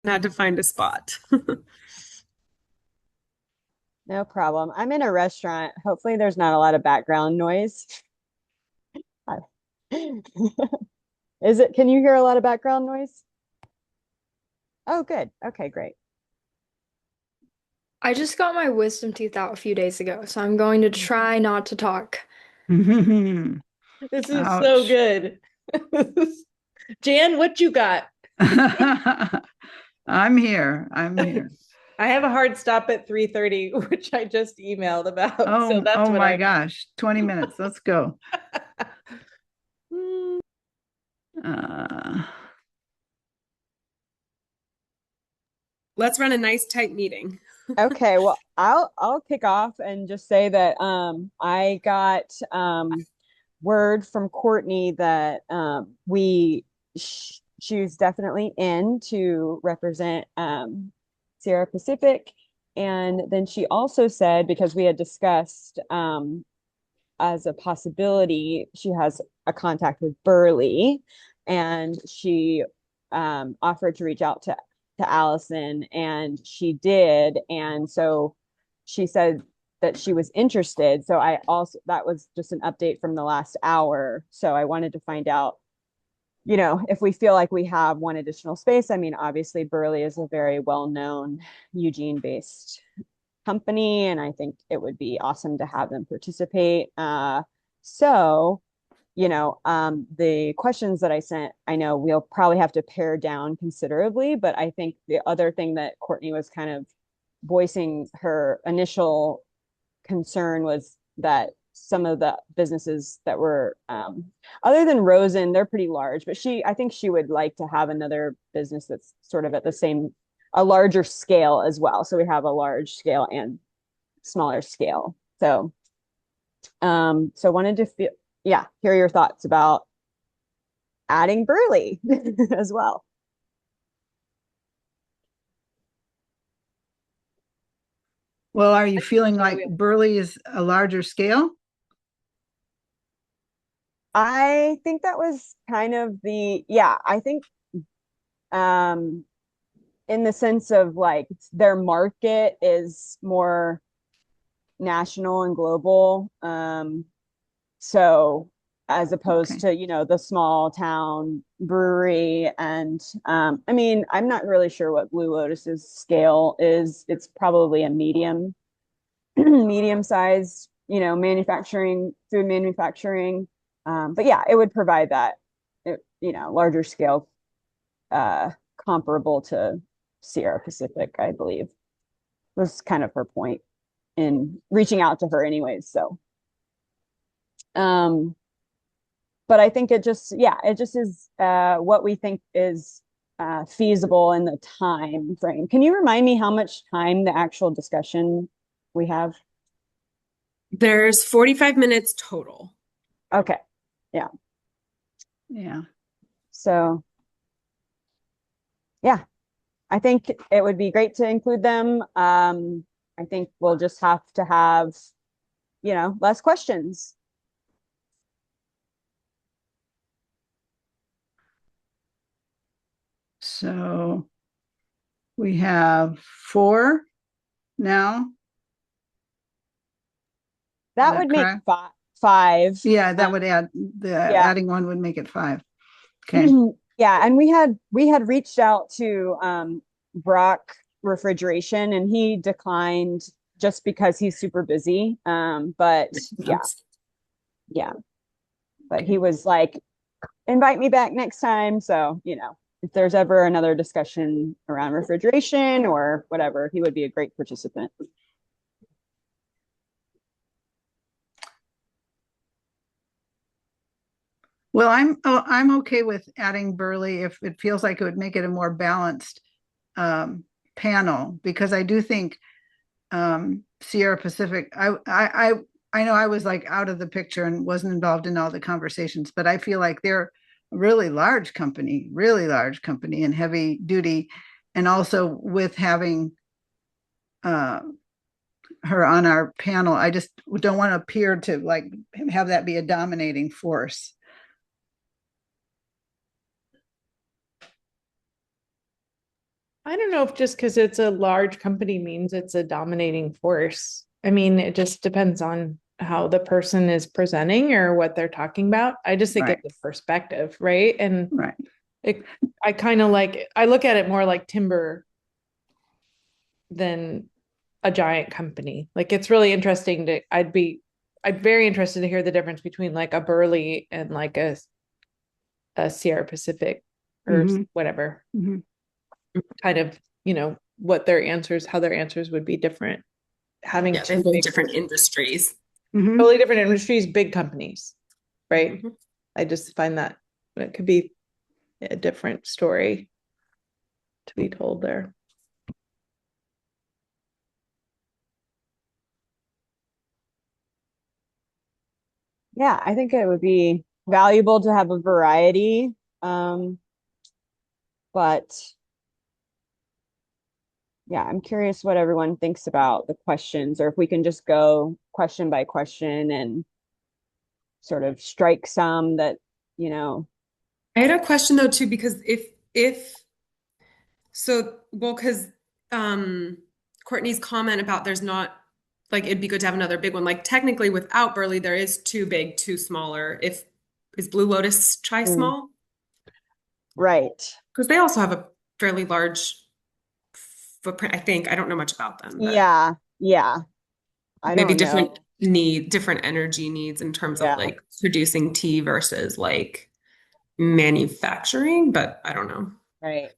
had to find a spot. No problem. I'm in a restaurant. Hopefully, there's not a lot of background noise. Is it, can you hear a lot of background noise? Oh, good. Okay, great. I just got my wisdom teeth out a few days ago, so I'm going to try not to talk. This is so Ouch. good. Jan, what you got? I'm here. I'm here. I have a hard stop at 3:30, which I just emailed about. So Oh, that's oh what my I gosh. 20 minutes. Let's go. Hmm, Uh, let's run a nice tight meeting. Okay, well, I'll kick off and just say that I got word from Courtney that she's definitely in to represent Sierra Pacific. And then she also said, because we had discussed as a possibility, she has a contact with Burley, and she offered to reach out to Allison, and she did. And so she said that she was interested. So I also, that was just an update from the last hour. So I wanted to find out, if we feel like we have one additional space. I mean, obviously, Burley is a very well known Eugene based company, and I think it would be awesome to have them participate. So, the questions that I sent, I know we'll probably have to pare down considerably, but I think the other thing that Courtney was kind of voicing her initial concern was that some of the businesses that were other than Rosen, they're pretty large, but I think she would like to have another business that's sort of at the same, a larger scale as well. So we have a large scale and smaller scale. So wanted to feel, yeah, hear your thoughts about adding Burley as well. well, are you I think feeling so. like Burley is a larger scale? I think that was kind of yeah, I think um in the sense of like their market is more national and global. So as opposed Okay. to, the small town brewery. And I mean, I'm not really sure what Blue Lotus's scale is. It's probably a medium size, manufacturing, food manufacturing. But yeah, it would provide that, larger scale, uh, comparable to Sierra Pacific, I believe, was kind of her point in reaching out to her anyways. So, um, but I think it just is what we think is feasible in the time frame. Can you remind me how much time the actual discussion we have? There's 45 minutes total. Okay. Yeah. Yeah. So, yeah, I think it would be great to include them. I think we'll just have to have, less questions. So we have four now. Is That that would make correct? five. Yeah, that Um, would add the yeah. adding one would make it five. Okay. Yeah, and we had reached out to Brock Refrigeration, and he declined just because he's super busy. But yeah, yeah, but he Okay. was like, invite me back next time. So, if there's ever another discussion around refrigeration or whatever, he would be a great participant. Well, I'm okay with adding Burley if it feels like it would make it a more balanced panel, because I do think Sierra Pacific. I know I was like out of the picture and wasn't involved in all the conversations, but I feel like they're a really large company and heavy duty, and also with having uh, her on our panel, I just don't want to appear to like have that be a dominating force. I don't know if just because it's a large company means it's a dominating force. I mean, it just depends on how the person is presenting or what they're talking about. I just think Right. it's a perspective, right? And Right. I kind of I look at it more like timber than a giant company. Like it's really interesting I'd very interested to hear the difference between like a Burley and like a Sierra Pacific or Mhm. whatever. Mhm. Kind of, what their answers, how their answers would be different. Having Yeah, they two have very big, different industries. Mhm. totally different industries, big companies, right? Mhm. I just find that it could be a different story to be told there. Yeah, I think it would be valuable to have a variety. But yeah, I'm curious what everyone thinks about the questions, or if we can just go question by question and sort of strike some that, you know, I had a question though too, because if so, well, because um Courtney's comment about there's not like it'd be good to have another big one. Like technically without Burley, there is two big, two smaller. If is Blue Lotus mm, tri-small? right. Because they also have a fairly large footprint, I think. I don't know much about them, but Yeah, yeah. I maybe don't know. different energy needs in terms of Yeah, like producing tea versus like manufacturing, but I don't know. right.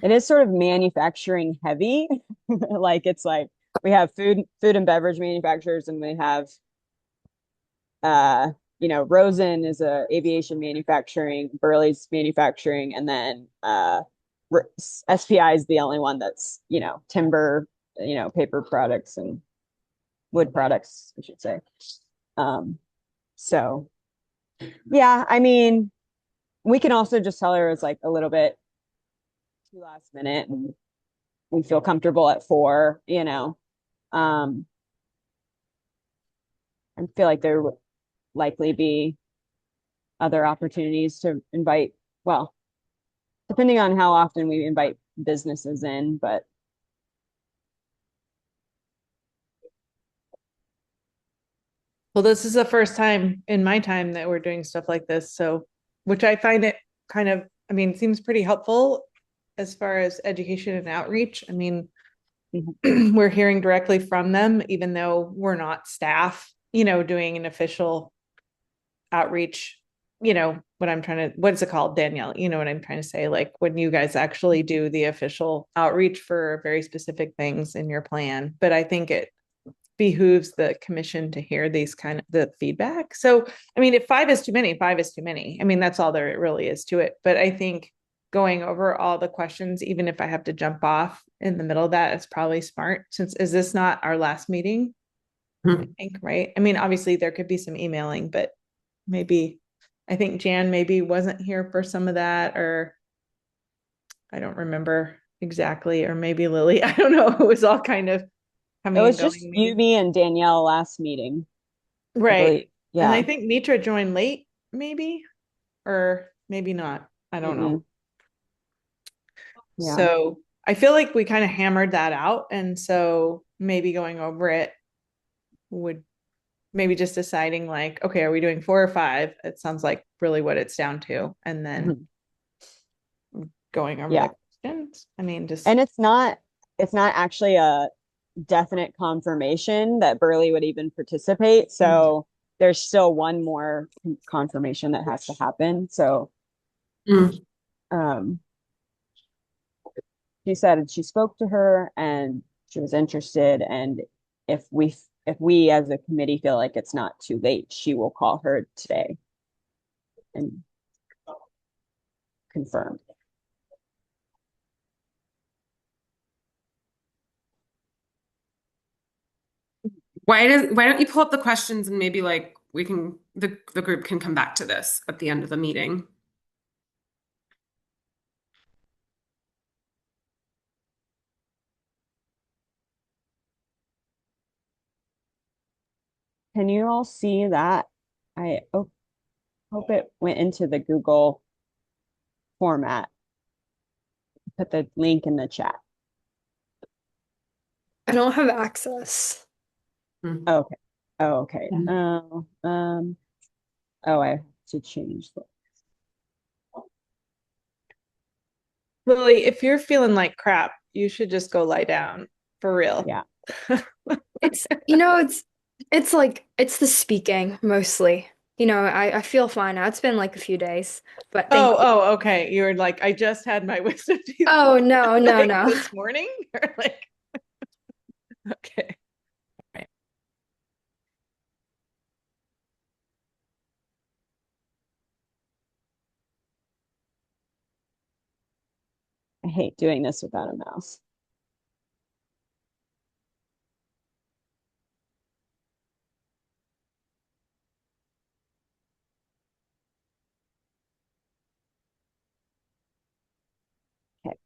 It is sort of manufacturing heavy. Like we have food and beverage manufacturers, and we have uh Rosen is a aviation manufacturing, Burley's manufacturing, and then SPI is the only one that's, timber, paper products and wood products, I should say. Um, so yeah, I mean, we can also just tell her it's like a little bit too last minute and we feel comfortable at 4. Um, I feel like there would likely be other opportunities to invite, well, depending on how often we invite businesses in, but Well, this is the first time in my time that we're doing stuff like this. So, which I find it kind of, I mean, seems pretty helpful as far as education and outreach. I mean, we're hearing directly from them, even though we're not staff, doing an official outreach. What is it called, Danielle? You know what I'm trying to say? Like when you guys actually do the official outreach for very specific things in your plan. But I think it behooves the commission to hear these kind of the feedback. So, I mean, if 5 is too many, 5 is too many. I mean, that's all there really is to it. But I think going over all the questions, even if I have to jump off in the middle of that, it's probably smart since is this not our last meeting? I think, right? I mean, obviously there could be some emailing, but maybe I think Jan maybe wasn't here for some of that, or I don't remember exactly, or maybe Lily. I don't know. It was all kind of it coming and was just going you, meetings. me, and Danielle last meeting, I Right. believe. And I Yeah. think Mitra joined late, maybe, or maybe not. I don't know. Mm-mm. Yeah. So I feel like we kind of hammered that out. And so maybe going over it would maybe just deciding like, okay, are we doing 4 or 5? It sounds like really what it's down to. And then Mhm. going over Yeah. the questions. I mean, just And it's not actually a definite confirmation that Burley would even participate. So there's still one more confirmation that has to happen. So Mm. um she said she spoke to her and she was interested, and if we as a committee feel like it's not too late, she will call her today and confirm. Why don't you pull up the questions and maybe like we can the group can come back to this at the end of the meeting. Can you all see that? I hope it went into the Google format. put the link in the chat. I don't have access. Hmm. Oh, okay. Oh, okay. Mhm. Oh, I have to change the. Lily, if you're feeling like crap, you should just go lie down for real. Yeah. It's it's like it's the speaking mostly. I feel fine now. It's been like a few days, but thank you. Oh, okay. You were like, I just had my wisdom teeth Oh no, no, like no. this morning. Or like, okay. Right. I hate doing this without a mouse. Okay.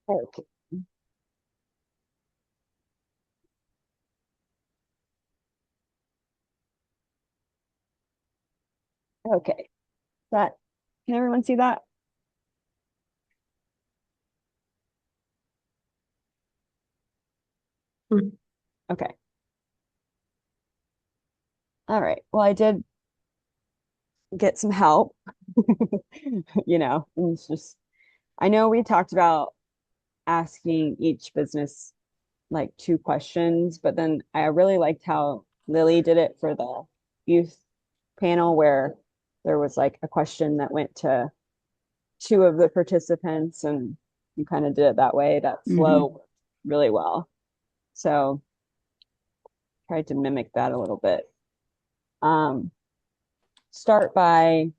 Okay. Okay. That, can everyone see that? Hmm. Okay. All right. Well, I did get some help. And it's just, I know we talked about asking each business like 2 questions, but then I really liked how Lily did it for the youth panel where there was like a question that went to 2 of the participants and you kind of did it that way. That flow worked really well. So tried to mimic that a little bit. Um, Start by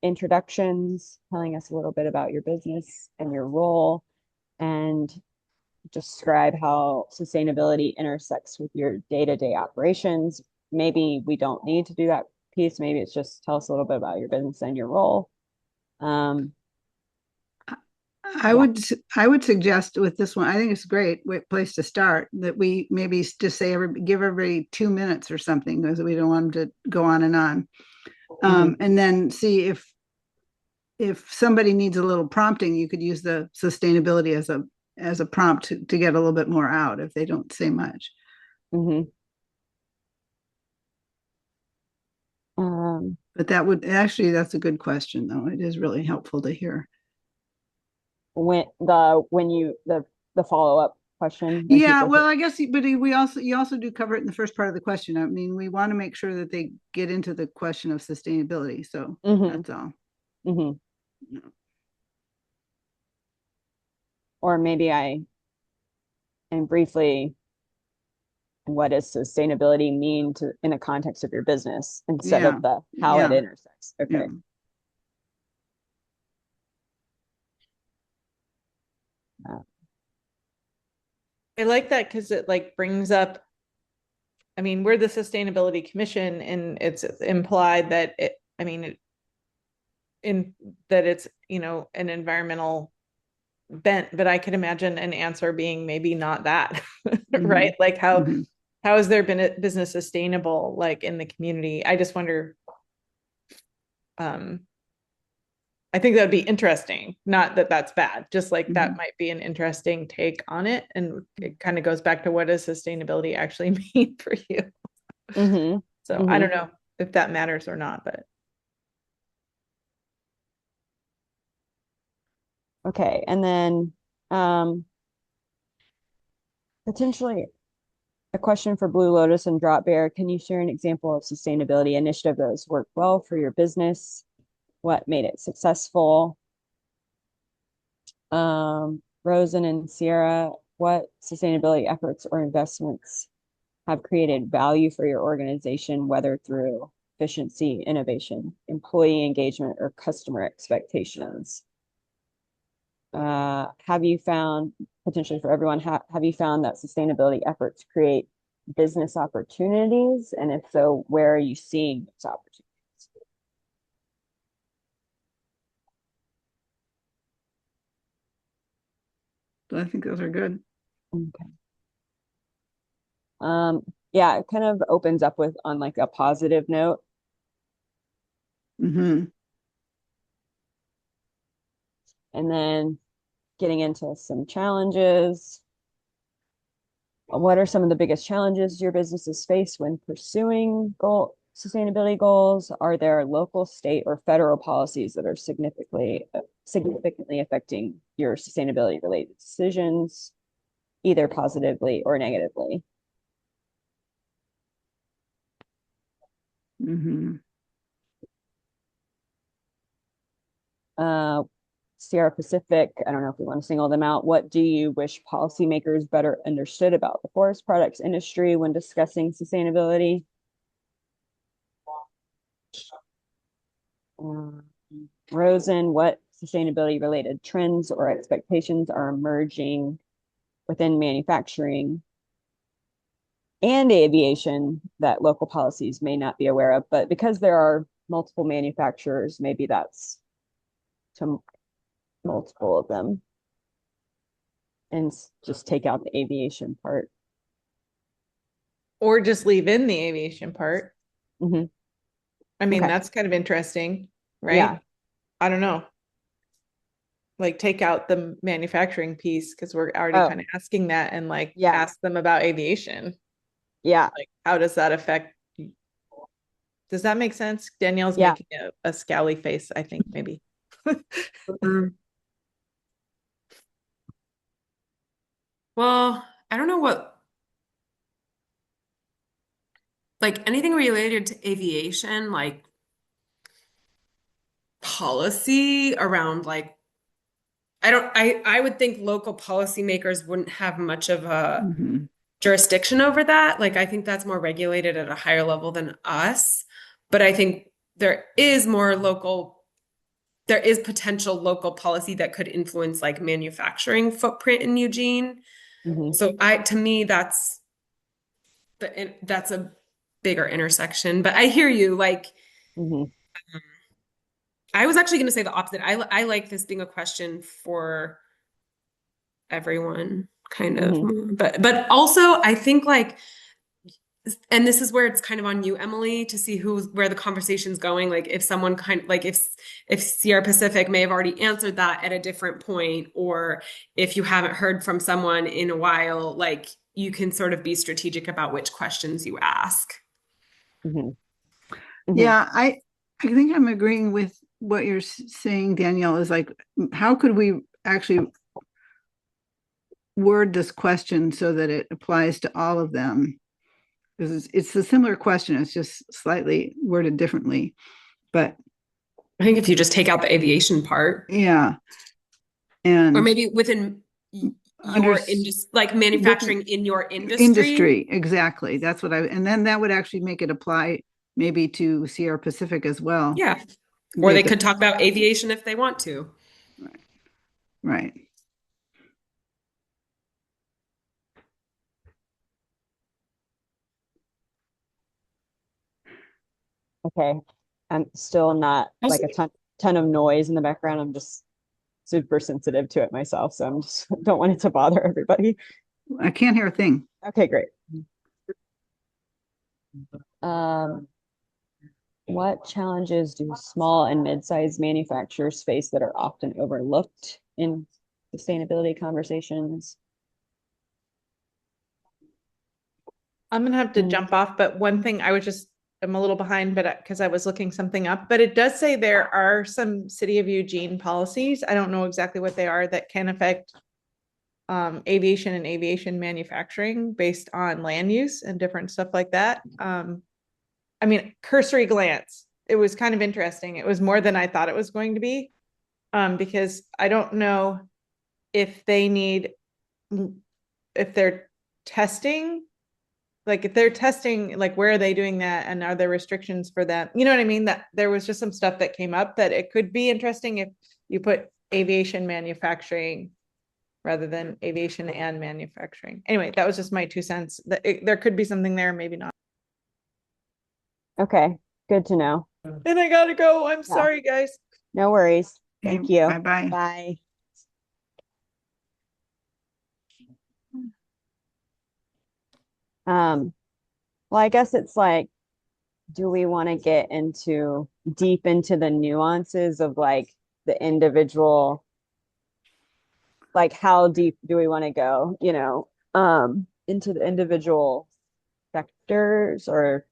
introductions, telling us a little bit about your business and your role, and describe how sustainability intersects with your day-to-day operations. Maybe we don't need to do that piece. Maybe it's just tell us a little bit about your business and your role. I Yeah. would suggest with this one, I think it's a great place to start, that we maybe just say give everybody 2 minutes or something, because we don't want them to go on and on. And then see if somebody needs a little prompting, you could use the sustainability as a prompt to get a little bit more out if they don't say much. Mhm. Um, But that would actually, that's a good question, though. It is really helpful to hear. when you the follow-up question when Yeah, people well, I guess, but we also you also do cover it in the first part of the question. I mean, we want to make sure that they get into the question of sustainability. So Mhm, that's all. mhm. Or maybe and briefly, what does sustainability mean to in the context of your business instead Yeah, of the how it yeah, intersects. yeah. Okay. Uh, I like that because it like brings up, I mean, we're the Sustainability Commission and it's implied that in that it's, an environmental bent, but I could imagine an answer being maybe not that, right? Mhm, Like mhm. how has there been a business sustainable like in the community? I just wonder, um, I think that would be interesting. Not that that's bad, just like that Mhm. might be an interesting take on it. And it kind of goes back to what does sustainability actually mean for you? mhm, So I mhm. don't know if that matters or not, but Okay. And then potentially a question for Blue Lotus and Drop Bear. Can you share an example of sustainability initiative that has worked well for your business? What made it successful? Rosen and Sierra, what sustainability efforts or investments have created value for your organization, whether through efficiency, innovation, employee engagement, or customer expectations? Have you found, potentially for everyone, have you found that sustainability efforts create business opportunities? And if so, where are you seeing those opportunities? So I think those are good. Okay. Yeah, it kind of opens up with on like a positive note. Hmm. And then getting into some challenges. What are some of the biggest challenges your businesses face when pursuing sustainability goals? Are there local, state, or federal policies that are significantly affecting your sustainability related decisions, either positively or negatively? Hmm. Uh, Sierra Pacific, I don't know if we want to single them out. What do you wish policymakers better understood about the forest products industry when discussing sustainability? Um, Rosen, what sustainability related trends or expectations are emerging within manufacturing and aviation that local policies may not be aware of? But because there are multiple manufacturers, maybe that's to multiple of them and just take out the aviation part. Or just leave in the aviation part. Mhm. I mean, Okay. that's kind of interesting, Yeah. right? I don't know. Like take out the manufacturing piece because we're already Oh, kind of asking that and like yeah. ask them about aviation. Yeah. Like, how does that affect? Does that make sense? Danielle's Yeah. making a scowly face, I think, maybe. Mm. Well, I don't know what, like anything related to aviation, like policy around like I would think local policymakers wouldn't have much of a Hmm. jurisdiction over that. Like I think that's more regulated at a higher level than us. But I think there is potential local policy that could influence like manufacturing footprint in Eugene. Mhm. So to me, that's a bigger intersection. But I hear you. Like, Mhm. I was actually going to say the opposite. I like this being a question for everyone, kind of. Mhm. But also, I think like, and this is where it's kind of on you, Emily, to see where the conversation's going. Like, if someone if Sierra Pacific may have already answered that at a different point, or if you haven't heard from someone in a while, like you can sort of be strategic about which questions you ask. Mhm. Mhm. Yeah, I think I'm agreeing with what you're saying, Danielle, is like, how could we actually word this question so that it applies to all of them? Because it's a similar question, it's just slightly worded differently. But I think if you just take out the aviation part, yeah, or and maybe within under your industry, like within manufacturing in your industry. industry, exactly. That's what and then that would actually make it apply maybe to Sierra Pacific as well. Yeah. Or Yeah, they could talk about aviation if they want to. right, right. Okay. I'm still not like Also, a ton of noise in the background. I'm just super sensitive to it myself. So I'm just don't want it to bother everybody. I can't hear a thing. Okay, great. Um, what challenges do small and mid-sized manufacturers face that are often overlooked in sustainability conversations? I'm gonna have to Mm. jump off, but one thing I'm a little behind, but because I was looking something up, but it does say there are some City of Eugene policies. I don't know exactly what they are that can affect aviation and aviation manufacturing based on land use and different stuff like that. I mean, cursory glance, it was kind of interesting. It was more than I thought it was going to be, because I don't know if they need if they're testing like if they're testing, like where are they doing that and are there restrictions for them? You know what I mean? That there was just some stuff that came up that it could be interesting if you put aviation manufacturing rather than aviation and manufacturing. Anyway, that was just my 2 cents. There could be something there, maybe not. Okay, good to know. And I gotta go. I'm Yeah, sorry, guys. no worries. Okay, Thank you. bye-bye. Bye. Well, I guess it's like do we want to get into deep into the nuances of like the individual, like how deep do we want to go, into the individual sectors or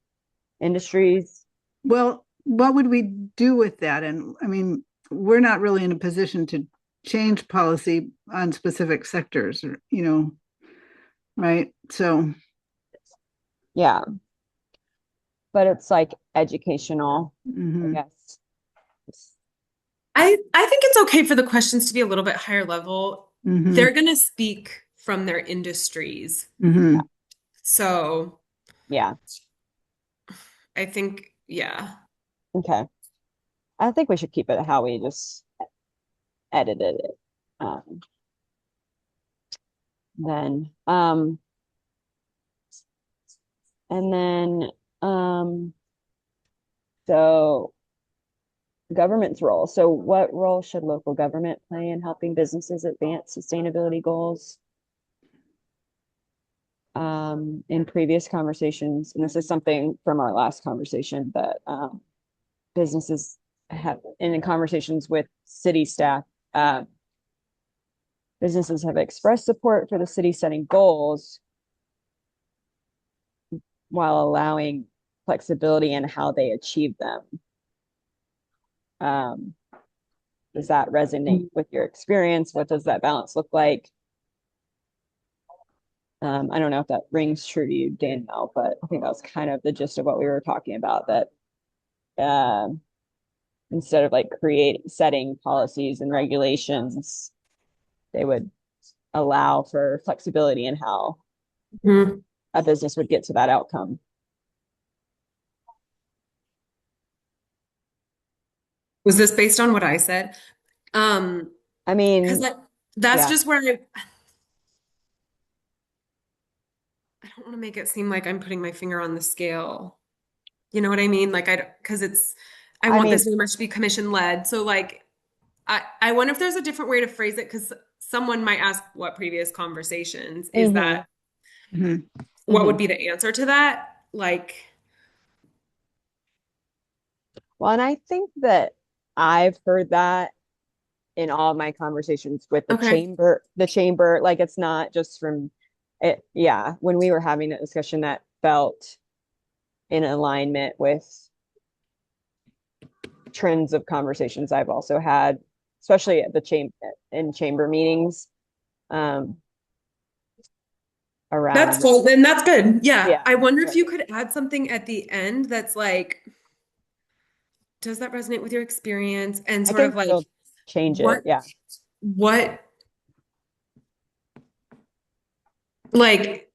industries? Well, what would we do with that? And I mean, we're not really in a position to change policy on specific sectors or, right? So, Yeah, but it's like educational, I mhm, guess. I think it's okay for the questions to be a little bit higher level. mhm, They're going to speak from their industries. mhm. So Yeah. I think, yeah. Okay. I think we should keep it how we just edited it. Um, then, and then, um, so government's role. So what role should local government play in helping businesses advance sustainability goals? In previous conversations, and this is something from our last conversation that businesses have, and in conversations with city staff, businesses have expressed support for the city setting goals while allowing flexibility in how they achieve them. Um, does that resonate with your experience? What does that balance look like? I don't know if that rings true to you, Danielle, but I think that was kind of the gist of what we were talking about, that instead of like setting policies and regulations, they would allow for flexibility in how Mhm. a business would get to that outcome. Was this based on what I said? I Because mean, that's yeah, just where I don't want to make it seem like I'm putting my finger on the scale. You know what I mean? Like because I I want mean, this very much to be commission led. So like I wonder if there's a different way to phrase it because someone might ask what previous conversations is mm-hmm, that Mhm. what mm-hmm. would be the answer to that? Like, Well, and I think that I've heard that in all of my conversations with okay. the chamber, like it's not just from it. Yeah. When we were having that discussion, that felt in alignment with trends of conversations I've also had, especially at the chamber meetings, um, That's around, cool. Then that's good. Yeah. yeah, I wonder if right. you could add something at the end that's like, does that resonate with your experience? And I sort can of like, still change it. what, Yeah. what, like,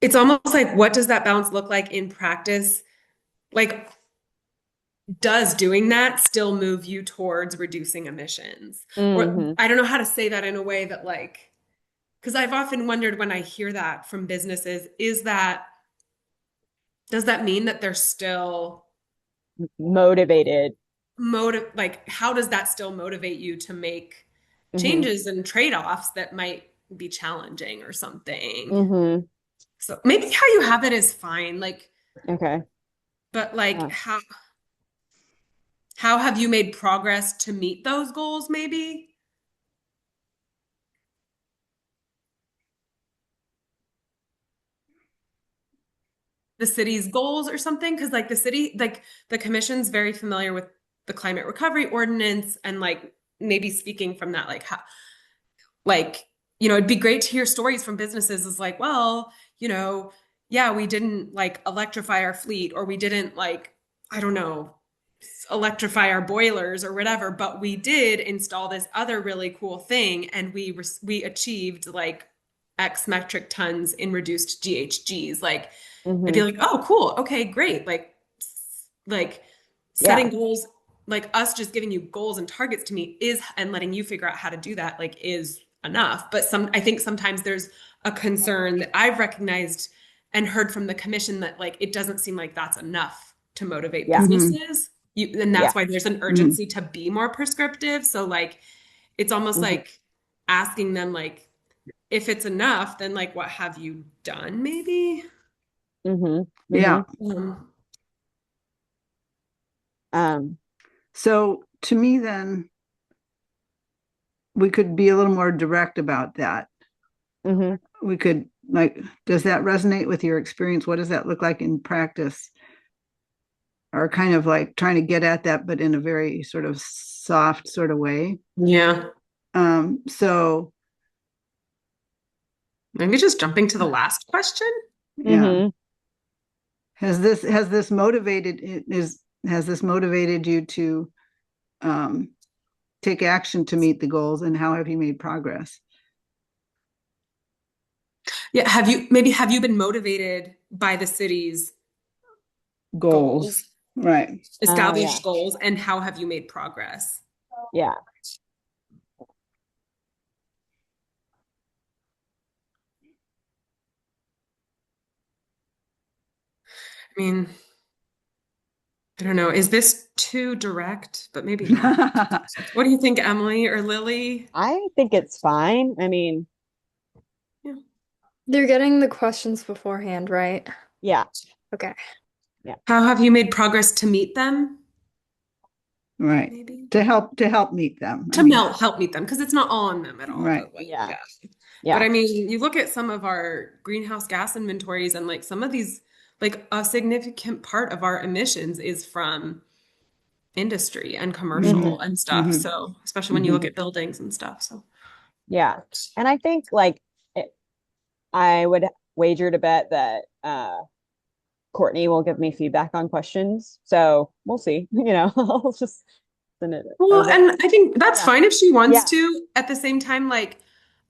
it's almost like, what does that balance look like in practice? Like, does doing that still move you towards reducing emissions? Or Hmm. I don't know how to say that in a way that, like, because I've often wondered when I hear that from businesses, does that mean that they're still Motivated. like, how does that still motivate you to make Hmm. changes and trade-offs that might be challenging or something? Hmm. So maybe how you have it is fine, like, Okay. but like Yeah. how have you made progress to meet those goals, maybe? The city's goals or something? Because like the city, like the commission's very familiar with the climate recovery ordinance and like maybe speaking from that, like how, like, it'd be great to hear stories from businesses is like, well, yeah, we didn't like electrify our fleet or we didn't like, I don't know, electrify our boilers or whatever, but we did install this other really cool thing and we achieved like X metric tons in reduced GHGs. Like I'd be Hmm. like, oh, cool. Okay, great. Like setting Yeah. goals, like us just giving you goals and targets to meet is, and letting you figure out how to do that, like is enough. But I think sometimes there's a concern that I've recognized and heard from the commission that like it doesn't seem like that's enough to motivate Yeah. Mhm. businesses. And Yeah. that's why there's an Mhm. urgency to be more prescriptive. So like it's almost Hmm. like asking them like if it's enough, then like what have you done maybe? Mm-hmm. Yeah. Um, So to me, then we could be a little more direct about that. mhm. We could like, does that resonate with your experience? What does that look like in practice? Or kind of like trying to get at that, but in a very sort of soft sort of way. Yeah. So Maybe just jumping to the last question. yeah. Mhm. Has this motivated has this motivated you to um, take action to meet the goals, and how have you made progress? Yeah, have you been motivated by the city's goals, Right. Oh, yeah. established goals, and how have you made progress? Yeah. I mean, I don't know. Is this too direct? But maybe not. What do you think, Emily or Lily? I think it's fine. I mean, Yeah. They're getting the questions beforehand, right? yeah. Okay. How have you made progress to meet them? Right. Maybe To help meet them. I to mean, help meet them because it's not all on them at all. right. But like, Yeah. yeah. But Yeah. I mean, you look at some of our greenhouse gas inventories, and like some of these, like a significant part of our emissions is from industry and commercial Mhm. and stuff. Mhm. So, especially when you look at buildings and stuff. So, Yeah. And I think like I would wager to bet that Courtney will give me feedback on questions. So we'll see. I'll just send it well, over. and I think that's Yeah. fine if she wants Yeah. to. At the same time, like,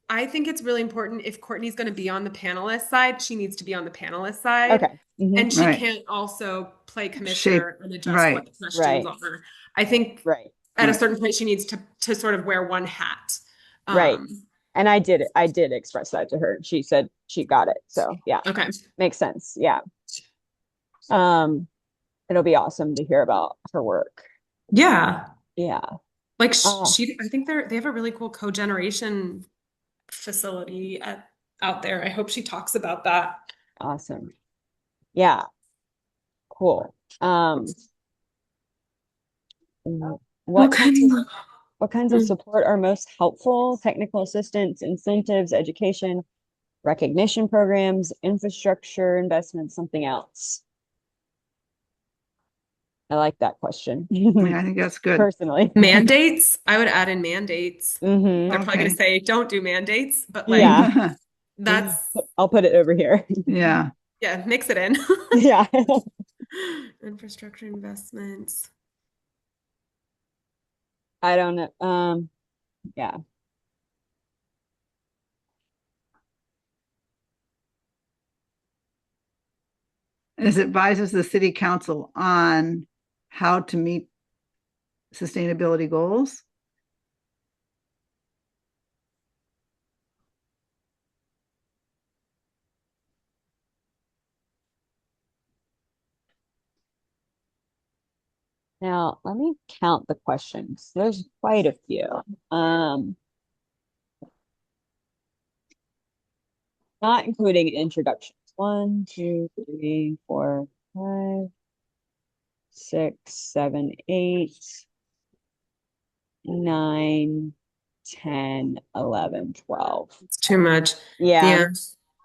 I think it's really important if Courtney's going to be on the panelist side, she needs to be on the panelist side. Okay. Mhm. And she Right. can't also play Shape. commissioner and adjust Right. what the questions Right. are. I think Right. at a Right. certain point she needs to sort of wear one hat. Right. Um, And I did express that to her. She said she got it. So yeah, okay. makes sense. Yeah. Um, it'll be awesome to hear about her work. Yeah. Yeah. Like Oh, I think they have a really cool cogeneration facility out there. I hope she talks about that. awesome. Yeah, cool. What Okay. kinds of what kinds of support are most helpful? Technical assistance, incentives, education, recognition programs, infrastructure investments, something else? I like that question. Yeah, I think that's good. Personally. Mandates, I would add in mandates. Hmm. They're probably going to Okay. say, don't do mandates, but like Yeah. that's, I'll put it over here. Yeah. yeah, mix it in. Yeah. Infrastructure investments. I don't know. Yeah. It advises the city council on how to meet sustainability goals. Now, let me count the questions. There's quite a few. Um, not including introductions. 1, 2, 3, 4, 5, 6, 7, 8, 9, 10, 11, 12. It's too much. Yeah. Yeah.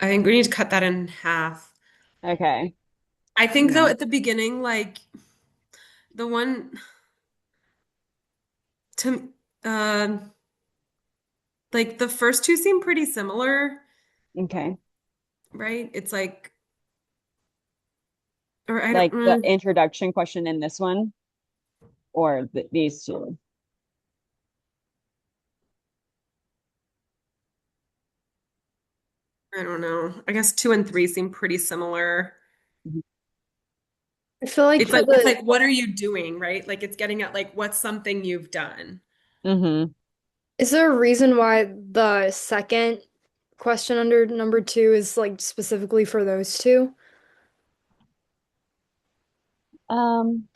I think we need to cut that in half. Okay. I think though Yeah. at the beginning, like the one to like the first two seem pretty similar, Okay. right? It's like, or I don't, Like the introduction question in this one or these two. I don't know. I guess two and three seem pretty similar. I feel like It's for like it's the like what are you doing, right? Like it's getting at like what's something you've done. Mm-hmm. is there a reason why the second question under number two is like specifically for those two? Um,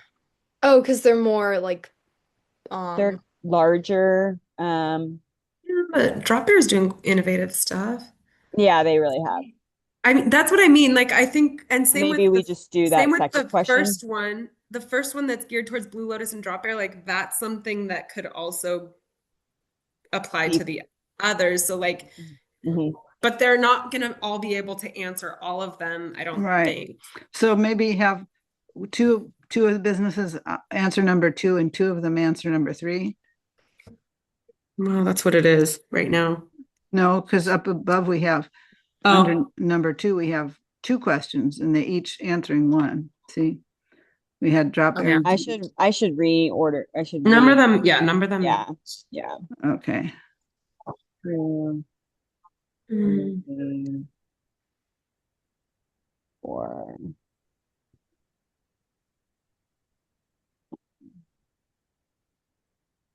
Oh, because they're more like they're larger. Yeah, but Drop Bear is doing innovative stuff. Yeah, they really have. I mean, that's what I mean. Like, I think, and same Maybe with we the just do same that with second the question. first one that's geared towards Blue Lotus and Drop Bear, like that's something that could also apply to Be- the others. So like, Mhm. but they're not gonna all be able to answer all of them, I don't Right. think. So maybe have two of the businesses answer number 2 and 2 of them answer number 3. Well, that's what it is right now. No, because up above we have under Oh, number 2 we have 2 questions and they each answering one. See, we had drop okay. air. I should reorder. I should Number re them, yeah, number them. yeah. Yeah. Okay. Two, Mm. three, four.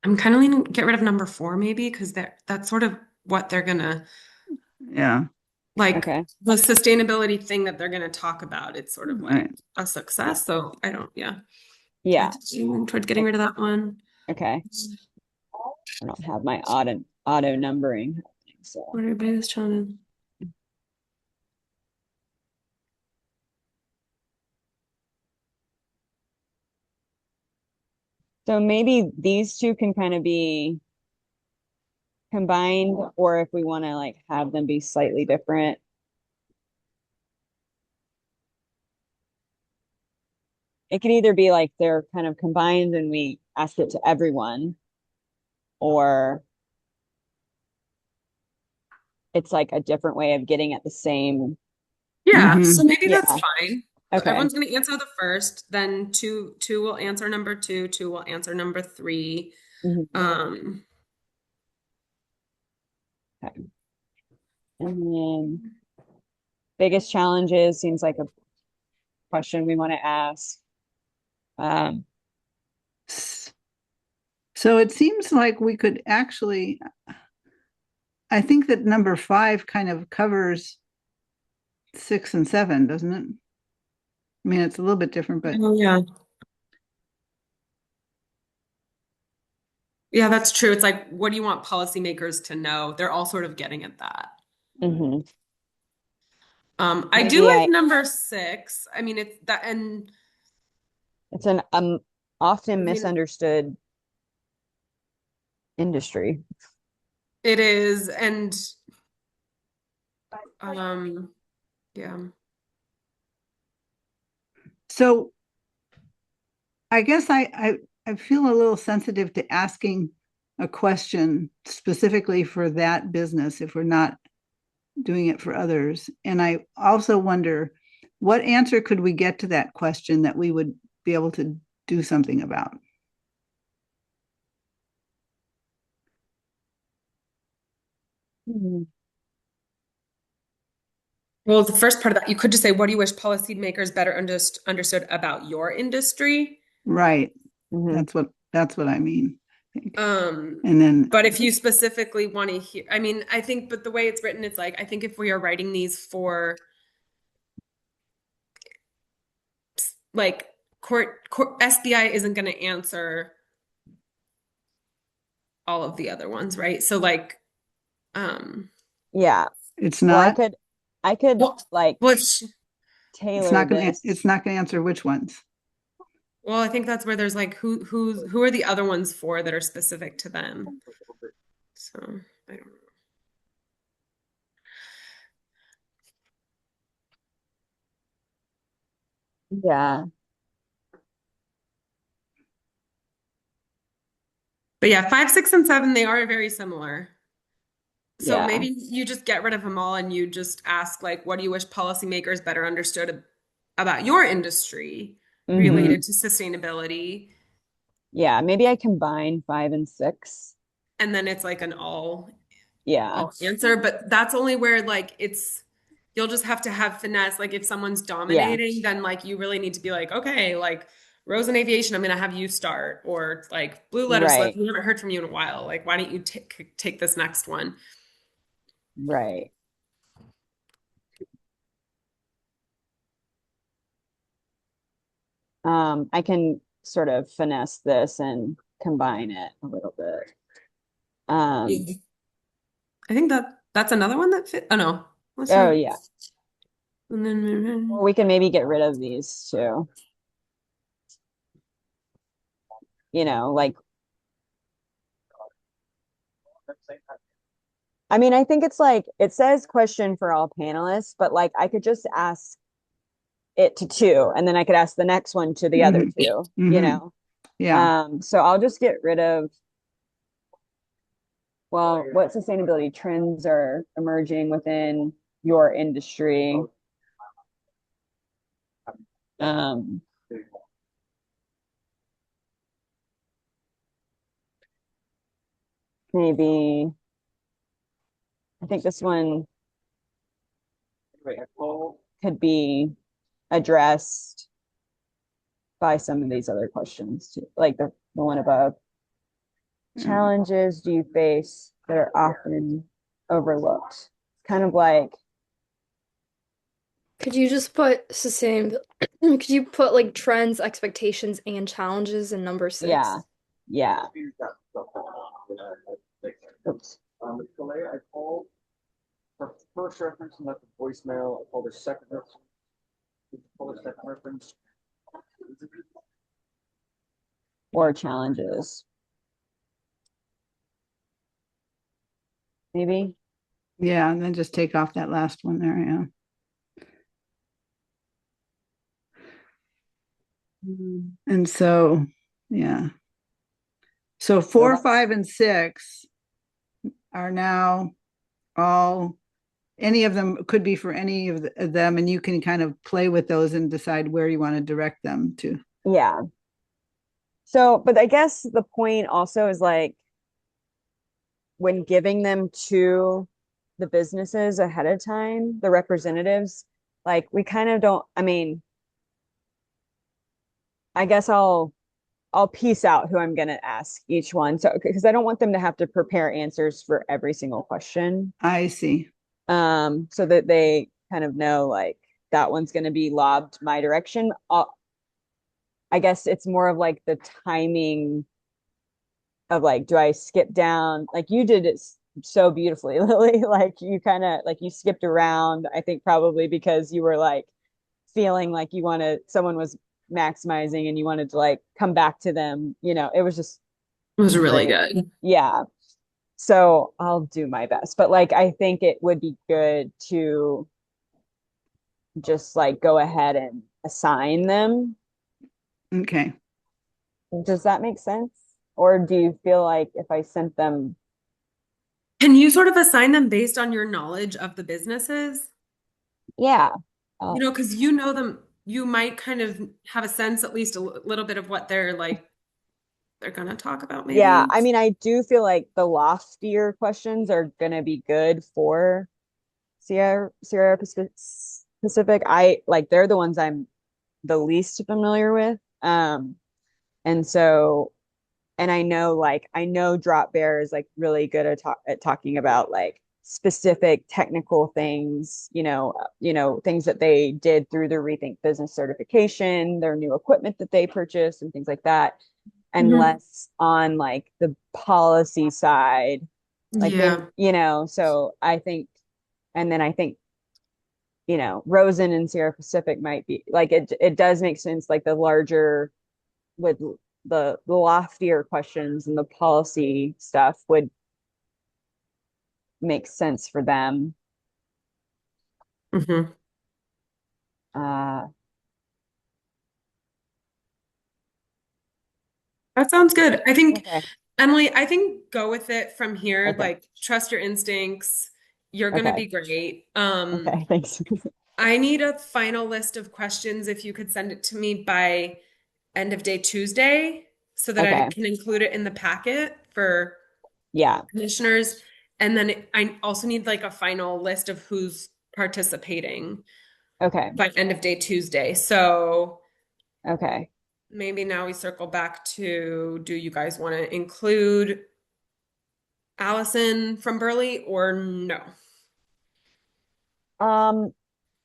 I'm kind of leaning get rid of number 4 maybe because that's sort of what they're gonna Yeah. like Okay. the sustainability thing that they're gonna talk about. It's sort of like Right. a success. So I don't, yeah. Yeah. Leaning towards getting rid of that one. Okay. I don't have my auto numbering happening, so What are biggest challenge? maybe these two can kind of be combined, or if we want to like have them be slightly different. It could either be like they're kind of combined and we ask it to everyone, or it's like a different way of getting at the same. Yeah, Mhm. so maybe that's Yeah. fine. So Okay. everyone's gonna answer the first, then two will answer number 2, 2 will answer number 3. Mhm. Okay. And then biggest challenges seems like a question we want to ask. Um, So it seems like we could actually, I think that number 5 kind of covers 6 and 7, doesn't it? I mean, it's a little bit different, but Oh, yeah. Yeah, that's true. It's like, what do you want policymakers to know? They're all sort of getting at that. mhm. I Maybe do like number 6. I mean, it's that, and it's an often I mean, misunderstood industry. it is, and yeah. so I guess I feel a little sensitive to asking a question specifically for that business if we're not doing it for others. And I also wonder what answer could we get to that question that we would be able to do something about? Mhm. Well, the first part of that, you could just say, what do you wish policymakers better understood about your industry? Right. Mhm. That's what I mean. I think. Um, And then but if you specifically want to hear, I mean, I think, but the way it's written, it's like, I think if we are writing these for like court SBI isn't going to answer all of the other ones, right? So like, Yeah. it's Well, not I could well, like well, tailor this. it's not gonna answer which ones. well, I think that's where there's like, who are the other ones for that are specific to them? So I don't know. Yeah. But yeah, 5, 6, and 7, they are very similar. So Yeah. maybe you just get rid of them all and you just ask like, what do you wish policymakers better understood about your industry Mhm. related to sustainability? Yeah. Maybe I combine 5 and 6. And then it's like an Yeah. all answer, but that's only where like you'll just have to have finesse. Like if someone's dominating, then like you really need to be like, okay, like Rose and Aviation, I'm gonna have you start, or like Blue Lotus, Right. we haven't heard from you in a while. Like, why don't you take this next one? Right. I can sort of finesse this and combine it a little bit. I think that's another one that fit. Oh no. Oh yeah. And then Or we can maybe get rid of these too. Like, I mean, I think it's like, it says question for all panelists, but like I could just ask it to two, and then I could ask the next one to the other Mhm. two, Mhm. Yeah. So I'll just get rid of, well, what sustainability trends are emerging within your industry? Um, maybe, I think this one could be addressed by some of these other questions too, like the one above. Challenges do you face that are often overlooked? Kind of like, Could you just put sustainable, could you put like trends, expectations, and challenges in number 6? yeah, yeah. Oops. Delay, I called her first reference and left a voicemail. I called her second reference. Called her second reference. Or challenges. Maybe. Yeah, and then just take off that last one there, yeah. And so, yeah. So 4, that's- 5, and 6 are now all, any of them could be for any of them, and you can kind of play with those and decide where you want to direct them to. Yeah. So, but I guess the point also is like, when giving them to the businesses ahead of time, the representatives, like we kind of don't, I mean, I guess I'll piece out who I'm going to ask each one. So, because I don't want them to have to prepare answers for every single question. I see. So that they kind of know like that one's going to be lobbed my direction. I guess it's more of like the timing of like, do I skip down? Like you did it so beautifully, Lily. Like you kind of like you skipped around, I think probably because you were like feeling like someone was maximizing and you wanted to like come back to them. It was just it was really great. good. Yeah. So I'll do my best. But like I think it would be good to just like go ahead and assign them. Okay. Does that make sense? Or do you feel like if I sent them, Can you sort of assign them based on your knowledge of the businesses? yeah, Because you know them, you might kind of have a sense, at least a little bit of what they're gonna talk about, yeah, maybe. I mean, I do feel like the loftier questions are gonna be good for Sierra Pacific. I like they're the ones I'm the least familiar with. And so, and I know Drop Bear is like really good at talking about like specific technical things, things that they did through the Rethink Business certification, their new equipment that they purchased and things like that, and Mhm. less on like the policy side. Like Yeah. so I think, and then I think, Rosen and Sierra Pacific might be like it does make sense, like the larger with the loftier questions and the policy stuff would make sense for them. Mhm. Uh, That sounds good. I think, okay, Emily, I think go with it from here. okay, Like, trust your instincts. You're gonna okay, be great. okay. Thanks. I need a final list of questions if you could send it to me by end of day Tuesday so that I Okay, can include it in the packet for yeah, commissioners. And then I also need like a final list of who's participating okay, by end of day Tuesday. So okay. maybe now we circle back to, do you guys want to include Allison from Burley or no? Um,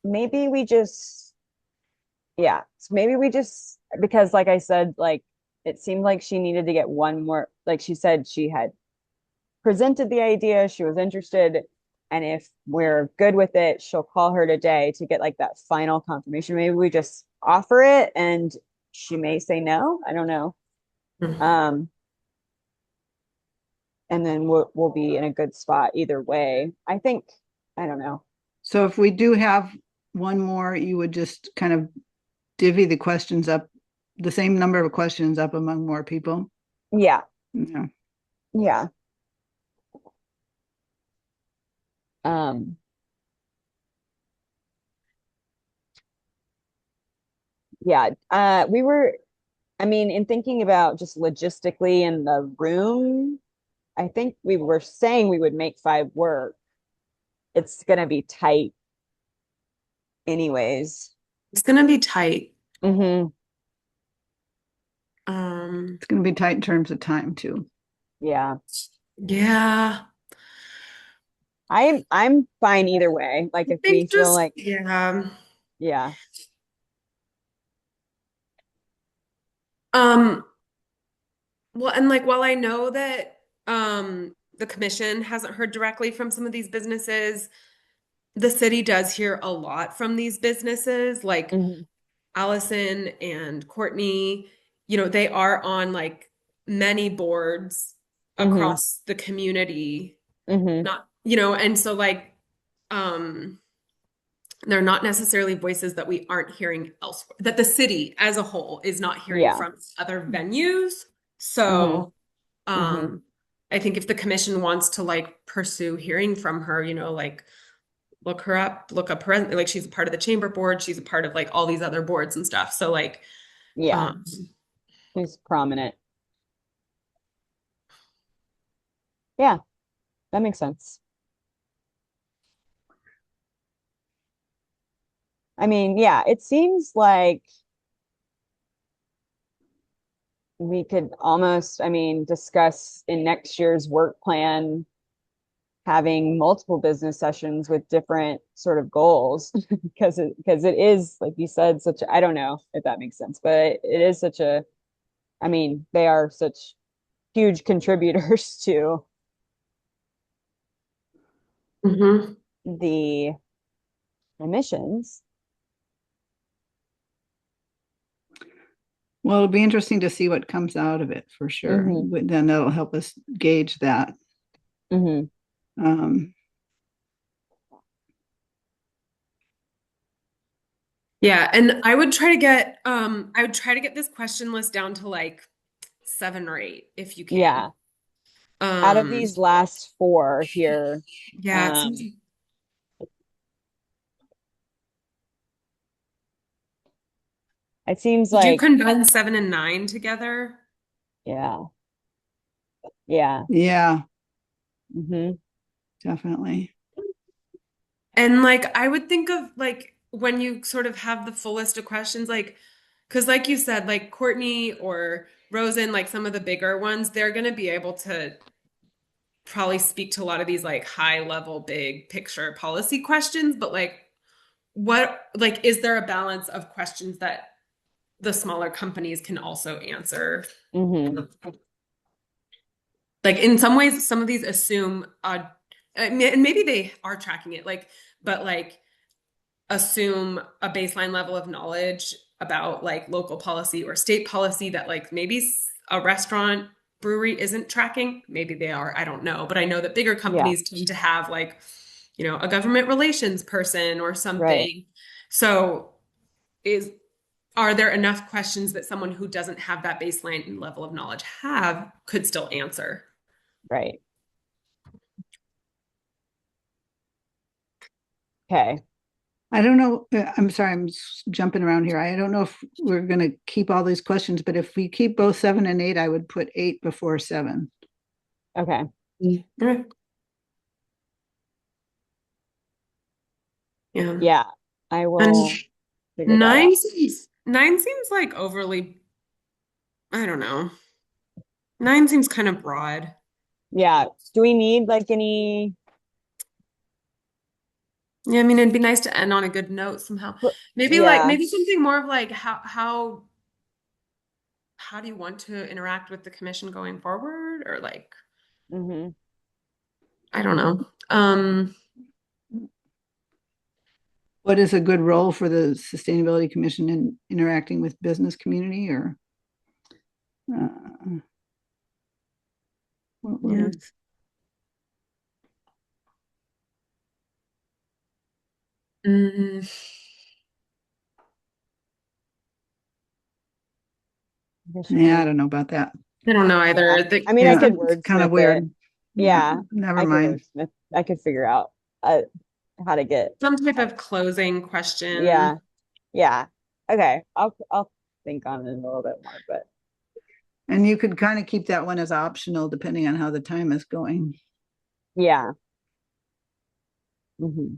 maybe we just, yeah, so maybe we just, because like I said, like it seemed like she needed to get one more, like she said she had presented the idea, she was interested, And if we're good with it, she'll call her today to get like that final confirmation. Maybe we just offer it and she may say no. I don't know. Um, and then we'll be in a good spot either way. I think, I don't know. So if we do have one more, you would just kind of divvy the questions up, the same number of questions up among more people? Yeah, Yeah. yeah. Um, yeah. We were, I mean, in thinking about just logistically in the room, I think we were saying we would make 5 work. It's gonna be tight anyways. It's gonna be tight. Mm-hmm. It's going to be tight in terms of time too. Yeah. Yeah. I'm fine either way. Like I if we think feel just like, yeah. yeah. Um, well, and like while I know that the commission hasn't heard directly from some of these businesses, the city does hear a lot from these businesses, like Mm-hmm. Allison and Courtney, they are on like many boards Mm-hmm. across the community. Mm-hmm. Not, and so like um they're not necessarily voices that we aren't hearing elsewhere, that the city as a whole is not hearing Yeah. from other venues. Mm-hmm. So, Mm-hmm. I think if the commission wants to like pursue hearing from her, like look up her, like she's a part of the chamber board, she's a part of like all these other boards and stuff. So like, Yeah. um, He's prominent. Yeah, that makes sense. I mean, yeah, it seems like we could almost, I mean, discuss in next year's work plan having multiple business sessions with different sort of goals because it is like you said such I don't know if that makes sense, but it is such a I mean, they are such huge contributors to mhm. the emissions. Well, it'll be interesting to see what comes out of it for sure. Mm-hmm. Then that'll help us gauge that. Mm-hmm. Um, Yeah, and I would try to get this question list down to like 7 or 8 if you can. Yeah. Out of Um, these last 4 here, yeah, it seems. um, it seems Did you like combine 7 and 9 together? yeah, yeah. yeah, Mm-hmm. definitely. And like I would think of like when you sort of have the full list of questions, like because like you said, like Courtney or Rosen, like some of the bigger ones, they're gonna be able to probably speak to a lot of these like high level, big picture policy questions, but like what like is there a balance of questions that the smaller companies can also answer? Mm-hmm. Like in some ways, some of these assume and maybe they are tracking it, like, but like assume a baseline level of knowledge about like local policy or state policy that like maybe a restaurant brewery isn't tracking. Maybe they are, I don't know. But I know that bigger Yeah, companies tend to have like, a government relations person or right, something. So is are there enough questions that someone who doesn't have that baseline level of knowledge could still answer? right. Okay. I don't know. I'm sorry, jumping around here. I don't know if we're going to keep all these questions, but if we keep both 7 and 8, I would put 8 before 7. Okay. Okay. Yeah. Yeah, I And will figure that out. 9 seems like overly, I don't know. 9 seems kind of broad. Yeah. Do we need like any Yeah, I mean, it'd be nice to end on a good note somehow. Maybe like yeah. maybe something more of like how do you want to interact with the commission going forward? Or like, Mm-hmm. I don't know. What is a good role for the Sustainability Commission in interacting with business community or? What Yeah. word? Mm, Yeah, I don't know about that. I don't know either. Yeah. The, I mean, I Yeah, could it's kind of wordsmith it. weird. Yeah, Never I could mind. wordsmith. I could figure out uh, how to get. some type of closing question. Yeah, yeah. Okay, I'll think on it a little bit more, but And you could kind of keep that one as optional depending on how the time is going. yeah. Hmm.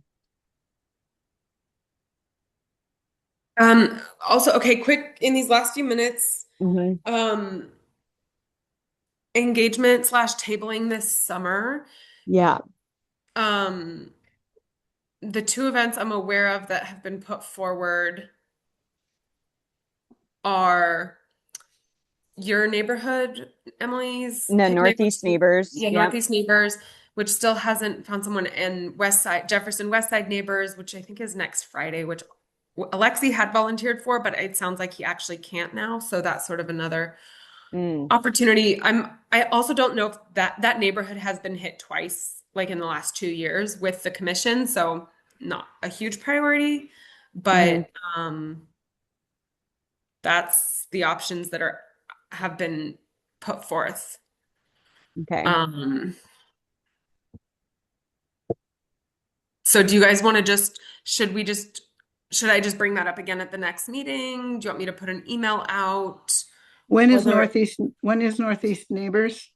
Also, okay, quick in these last few minutes, Hmm. engagement slash tabling this summer. Yeah. Um, the two events I'm aware of that have been put forward are your neighborhood, Emily's The picnic, which Northeast Neighbors. yeah, Yep. Northeast Neighbors, which still hasn't found someone, and West Side, Jefferson West Side Neighbors, which I think is next Friday, which Alexi had volunteered for, but it sounds like he actually can't now. So that's sort of another Mm. opportunity. I also don't know if that neighborhood has been hit twice, like in the last 2 years with the commission, so not a huge priority, but that's the options that have been put forth. Okay. So do you guys want to should I just bring that up again at the next meeting? Do you want me to put an email out? When is Whether- Northeast Neighbors?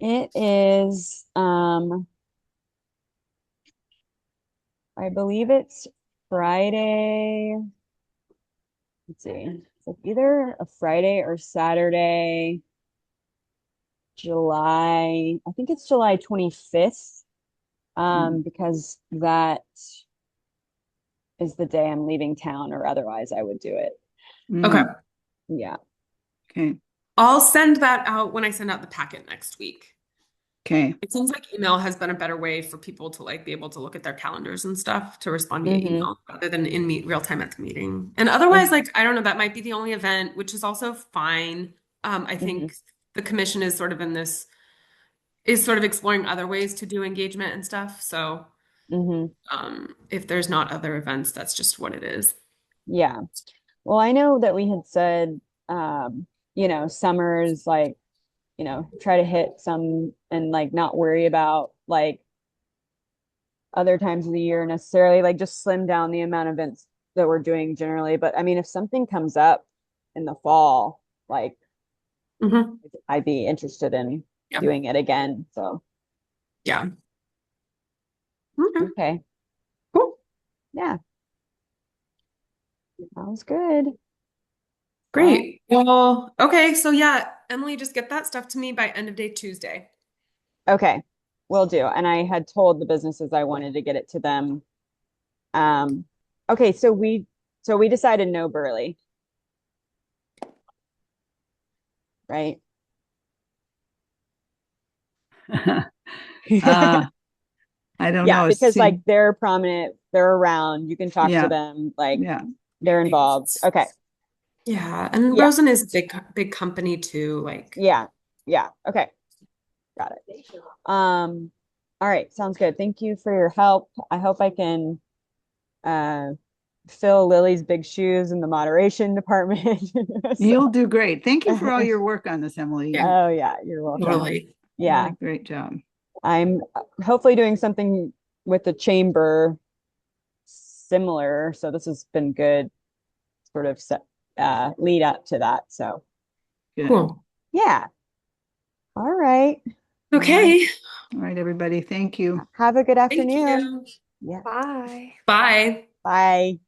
It is, I believe it's Friday. Let's see. It's like either a Friday or Saturday, I think it's July 25th. Because that is the day I'm leaving town, or otherwise I would do it. Okay. Mm, Yeah. okay. I'll send that out when I send out the packet next week. Okay. It seems like email has been a better way for people to like be able to look at their calendars and stuff to respond via email rather than in real time at the meeting. And otherwise, like, I don't know, that might be the only event, which is also fine. I think the commission is sort of exploring other ways to do engagement and stuff. So if there's not other events, that's just what it is. Yeah. Well, I know that we had said, summers, like, try to hit some and like not worry about like other times of the year necessarily, like just slim down the amount of events that we're doing generally. But I mean, if something comes up in the fall, like I'd be interested in doing it again. So yeah. Okay. Cool. Yeah. Sounds good. Great. Well, okay. So yeah, Emily, just get that stuff to me by end of day Tuesday. Okay, will do. And I had told the businesses I wanted to get it to them. Okay, so we decided no Burley. Right? I don't Yeah, know. because like they're prominent, they're around, you can talk to them, like they're involved. Okay. Yeah, and Rosen is a big company too, like yeah. Okay. Got it. All right, sounds good. Thank you for your help. I hope I can fill Lily's big shoes in the moderation department. You'll do great. Thank you for all your work on this, Emily. Oh yeah, you're welcome. Totally. Yeah. Great job. I'm hopefully doing something with the chamber similar. So this has been good sort of lead up to that. So Good. Cool. Yeah. All right. Okay. All right, everybody. Thank you. Have a good Thank afternoon. you. Yeah. Bye. Bye. Bye.